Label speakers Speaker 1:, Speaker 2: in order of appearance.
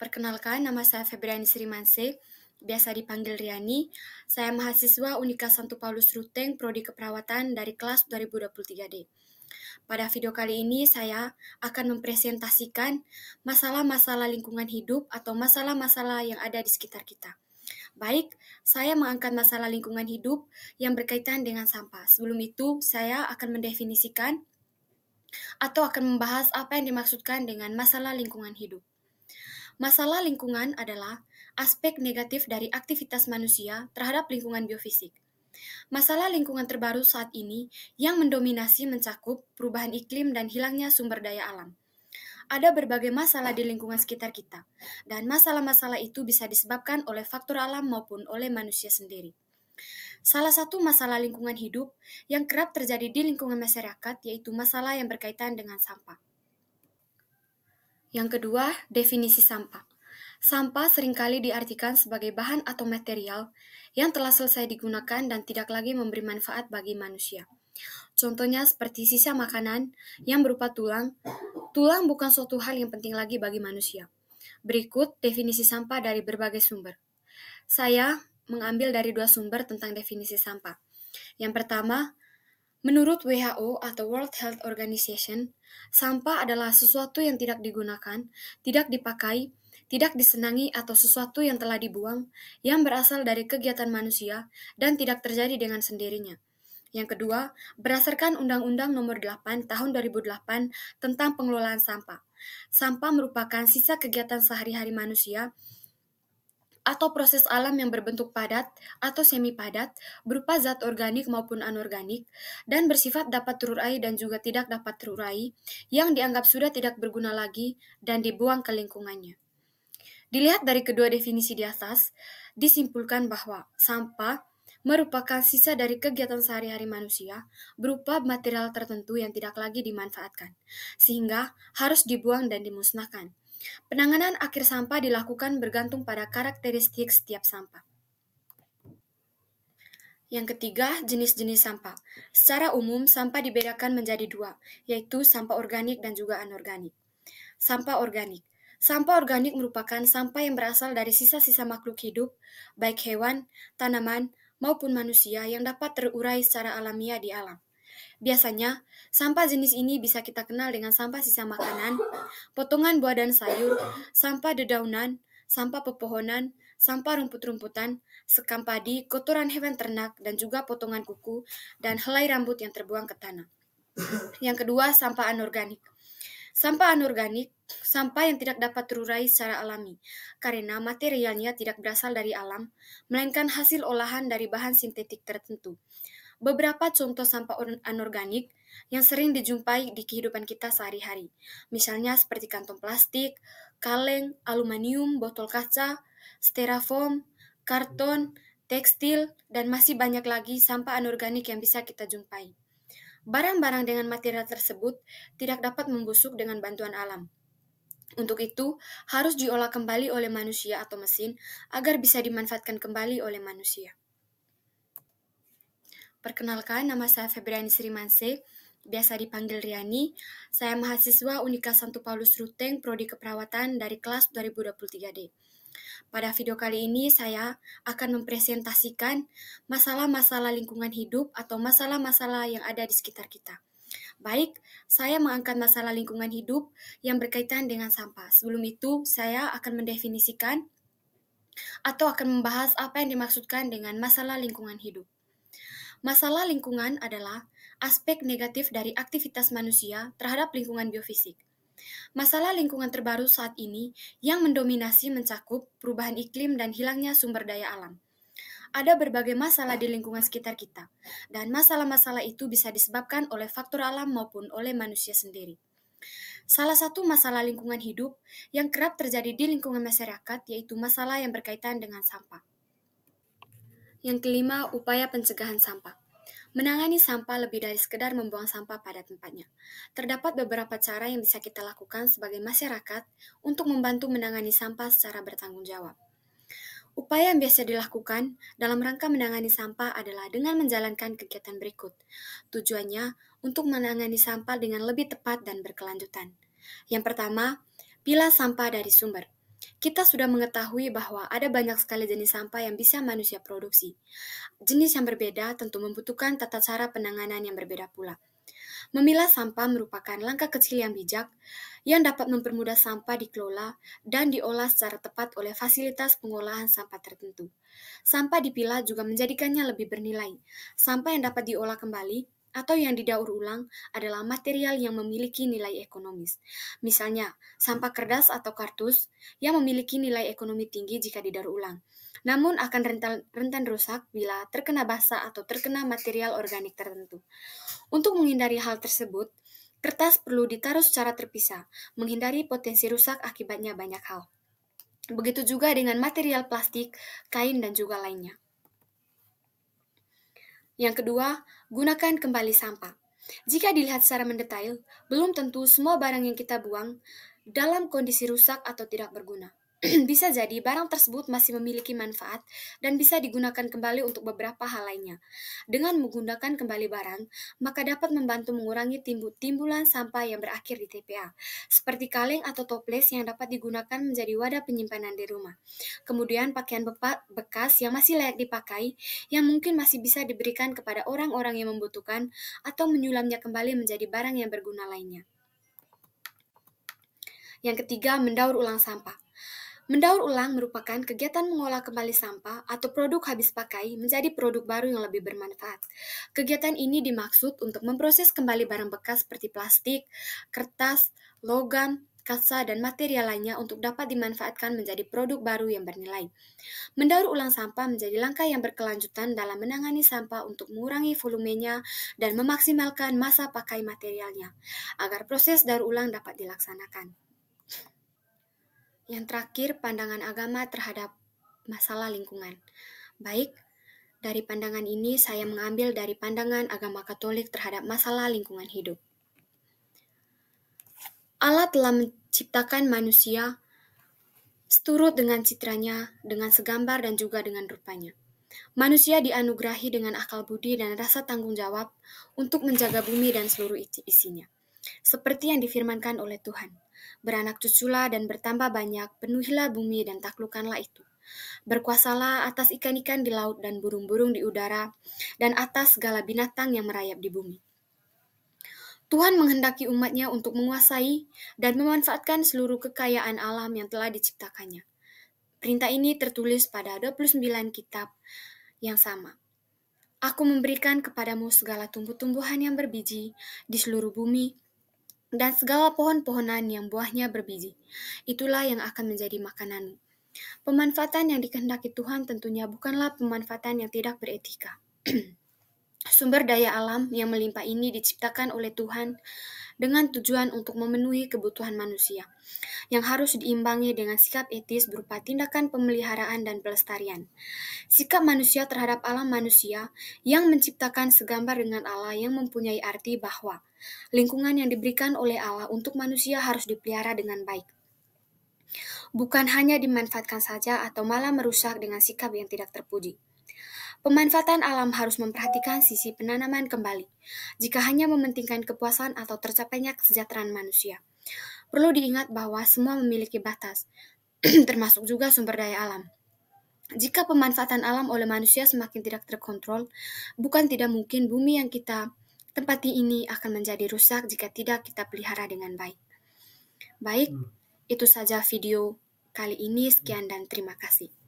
Speaker 1: Perkenalkan, nama saya Febriani Srimanse, biasa dipanggil Riani. Saya mahasiswa Unika Santo Paulus Ruteng, Prodi Keperawatan dari kelas 2023D. Pada video kali ini, saya akan mempresentasikan masalah-masalah lingkungan hidup atau masalah-masalah yang ada di sekitar kita. Baik, saya mengangkat masalah lingkungan hidup yang berkaitan dengan sampah. Sebelum itu, saya akan mendefinisikan atau akan membahas apa yang dimaksudkan dengan masalah lingkungan hidup. Masalah lingkungan adalah aspek negatif dari aktivitas manusia terhadap lingkungan biofisik. Masalah lingkungan terbaru saat ini yang mendominasi mencakup perubahan iklim dan hilangnya sumber daya alam. Ada berbagai masalah di lingkungan sekitar kita, dan masalah-masalah itu bisa disebabkan oleh faktor alam maupun oleh manusia sendiri. Salah satu masalah lingkungan hidup yang kerap terjadi di lingkungan masyarakat yaitu masalah yang berkaitan dengan sampah. Yang kedua, definisi sampah. Sampah seringkali diartikan sebagai bahan atau material yang telah selesai digunakan dan tidak lagi memberi manfaat bagi manusia. Contohnya seperti sisa makanan yang berupa tulang. Tulang bukan suatu hal yang penting lagi bagi manusia. Berikut definisi sampah dari berbagai sumber. Saya mengambil dari dua sumber tentang definisi sampah. Yang pertama, menurut WHO atau World Health Organization, sampah adalah sesuatu yang tidak digunakan, tidak dipakai, tidak disenangi atau sesuatu yang telah dibuang, yang berasal dari kegiatan manusia dan tidak terjadi dengan sendirinya. Yang kedua, berdasarkan Undang-Undang Nomor 8 Tahun 2008 tentang pengelolaan sampah. Sampah merupakan sisa kegiatan sehari-hari manusia atau proses alam yang berbentuk padat atau semi-padat, berupa zat organik maupun anorganik, dan bersifat dapat terurai dan juga tidak dapat terurai, yang dianggap sudah tidak berguna lagi dan dibuang ke lingkungannya. Dilihat dari kedua definisi di atas, disimpulkan bahwa sampah merupakan sisa dari kegiatan sehari-hari manusia berupa material tertentu yang tidak lagi dimanfaatkan, sehingga harus dibuang dan dimusnahkan. Penanganan akhir sampah dilakukan bergantung pada karakteristik setiap sampah. Yang ketiga, jenis-jenis sampah. Secara umum, sampah dibedakan menjadi dua, yaitu sampah organik dan juga anorganik. Sampah organik. Sampah organik merupakan sampah yang berasal dari sisa-sisa makhluk hidup, baik hewan, tanaman, maupun manusia yang dapat terurai secara alamiah di alam. Biasanya, sampah jenis ini bisa kita kenal dengan sampah sisa makanan, potongan buah dan sayur, sampah dedaunan, sampah pepohonan, sampah rumput-rumputan, sekam padi, kotoran hewan ternak, dan juga potongan kuku dan helai rambut yang terbuang ke tanah. Yang kedua, sampah anorganik. Sampah anorganik, sampah yang tidak dapat terurai secara alami, karena materialnya tidak berasal dari alam, melainkan hasil olahan dari bahan sintetik tertentu. Beberapa contoh sampah anorganik yang sering dijumpai di kehidupan kita sehari-hari, misalnya seperti kantong plastik, kaleng, aluminium, botol kaca, styrofoam, karton, tekstil, dan masih banyak lagi sampah anorganik yang bisa kita jumpai. Barang-barang dengan material tersebut tidak dapat membusuk dengan bantuan alam. Untuk itu, harus diolah kembali oleh manusia atau mesin agar bisa dimanfaatkan kembali oleh manusia. Perkenalkan, nama saya Febriani Srimanse, biasa dipanggil Riani. Saya mahasiswa Unika Santo Paulus Ruteng, Prodi Keperawatan dari kelas 2023D. Pada video kali ini, saya akan mempresentasikan masalah-masalah lingkungan hidup atau masalah-masalah yang ada di sekitar kita. Baik, saya mengangkat masalah lingkungan hidup yang berkaitan dengan sampah. Sebelum itu, saya akan mendefinisikan atau akan membahas apa yang dimaksudkan dengan masalah lingkungan hidup. Masalah lingkungan adalah aspek negatif dari aktivitas manusia terhadap lingkungan biofisik. Masalah lingkungan terbaru saat ini yang mendominasi mencakup perubahan iklim dan hilangnya sumber daya alam. Ada berbagai masalah di lingkungan sekitar kita, dan masalah-masalah itu bisa disebabkan oleh faktor alam maupun oleh manusia sendiri. Salah satu masalah lingkungan hidup yang kerap terjadi di lingkungan masyarakat yaitu masalah yang berkaitan dengan sampah. Yang kelima, upaya pencegahan sampah. Menangani sampah lebih dari sekedar membuang sampah pada tempatnya. Terdapat beberapa cara yang bisa kita lakukan sebagai masyarakat untuk membantu menangani sampah secara bertanggung jawab. Upaya yang biasa dilakukan dalam rangka menangani sampah adalah dengan menjalankan kegiatan berikut. Tujuannya untuk menangani sampah dengan lebih tepat dan berkelanjutan. Yang pertama, pilah sampah dari sumber. Kita sudah mengetahui bahwa ada banyak sekali jenis sampah yang bisa manusia produksi. Jenis yang berbeda tentu membutuhkan tata cara penanganan yang berbeda pula. Memilah sampah merupakan langkah kecil yang bijak yang dapat mempermudah sampah dikelola dan diolah secara tepat oleh fasilitas pengolahan sampah tertentu. Sampah dipilah juga menjadikannya lebih bernilai. Sampah yang dapat diolah kembali atau yang didaur ulang adalah material yang memiliki nilai ekonomis. Misalnya, sampah kertas atau kartus yang memiliki nilai ekonomi tinggi jika didaur ulang, namun akan rentan rusak bila terkena basa atau terkena material organik tertentu. Untuk menghindari hal tersebut, kertas perlu ditaruh secara terpisah, menghindari potensi rusak akibatnya banyak hal. Begitu juga dengan material plastik, kain, dan juga lainnya. Yang kedua, gunakan kembali sampah. Jika dilihat secara mendetail, belum tentu semua barang yang kita buang dalam kondisi rusak atau tidak berguna. Bisa jadi barang tersebut masih memiliki manfaat dan bisa digunakan kembali untuk beberapa hal lainnya. Dengan menggunakan kembali barang, maka dapat membantu mengurangi timbulan sampah yang berakhir di TPA, seperti kaleng atau toples yang dapat digunakan menjadi wadah penyimpanan di rumah. Kemudian pakaian bekas yang masih layak dipakai, yang mungkin masih bisa diberikan kepada orang-orang yang membutuhkan, atau menyulamnya kembali menjadi barang yang berguna lainnya. Yang ketiga, mendaur ulang sampah. Mendaur ulang merupakan kegiatan mengolah kembali sampah atau produk habis pakai menjadi produk baru yang lebih bermanfaat. Kegiatan ini dimaksud untuk memproses kembali barang bekas seperti plastik, kertas, logam, kaca, dan material lainnya untuk dapat dimanfaatkan menjadi produk baru yang bernilai. Mendaur ulang sampah menjadi langkah yang berkelanjutan dalam menangani sampah untuk mengurangi volumenya dan memaksimalkan masa pakai materialnya, agar proses daur ulang dapat dilaksanakan. Yang terakhir, pandangan agama terhadap masalah lingkungan. Baik, dari pandangan ini saya mengambil dari pandangan agama Katolik terhadap masalah lingkungan hidup. Allah telah menciptakan manusia seturut dengan citranya, dengan segambar dan juga dengan rupanya. Manusia dianugerahi dengan akal budi dan rasa tanggung jawab untuk menjaga bumi dan seluruh isinya. Seperti yang difirmankan oleh Tuhan, beranak cuculah dan bertambah banyak, penuhilah bumi dan taklukkanlah itu. Berkuasalah atas ikan-ikan di laut dan burung-burung di udara, dan atas segala binatang yang merayap di bumi. Tuhan menghendaki umatnya untuk menguasai dan memanfaatkan seluruh kekayaan alam yang telah diciptakannya. Perintah ini tertulis pada 29 kitab yang sama. Aku memberikan kepadamu segala tumbuh-tumbuhan yang berbiji di seluruh bumi, dan segala pohon-pohonan yang buahnya berbiji. Itulah yang akan menjadi makananmu. Pemanfaatan yang dikehendaki Tuhan tentunya bukanlah pemanfaatan yang tidak beretika. Sumber daya alam yang melimpah ini diciptakan oleh Tuhan dengan tujuan untuk memenuhi kebutuhan manusia, yang harus diimbangi dengan sikap etis berupa tindakan pemeliharaan dan pelestarian. Sikap manusia terhadap alam manusia yang menciptakan segambar dengan Allah yang mempunyai arti bahwa lingkungan yang diberikan oleh Allah untuk manusia harus dipelihara dengan baik. Bukan hanya dimanfaatkan saja atau malah merusak dengan sikap yang tidak terpuji. Pemanfaatan alam harus memperhatikan sisi penanaman kembali, jika hanya mementingkan kepuasan atau tercapainya kesejahteraan manusia. Perlu diingat bahwa semua memiliki batas, termasuk juga sumber daya alam. Jika pemanfaatan alam oleh manusia semakin tidak terkontrol, bukan tidak mungkin bumi yang kita tempati ini akan menjadi rusak jika tidak kita pelihara dengan baik. Baik, itu saja video kali ini. Sekian dan terima kasih.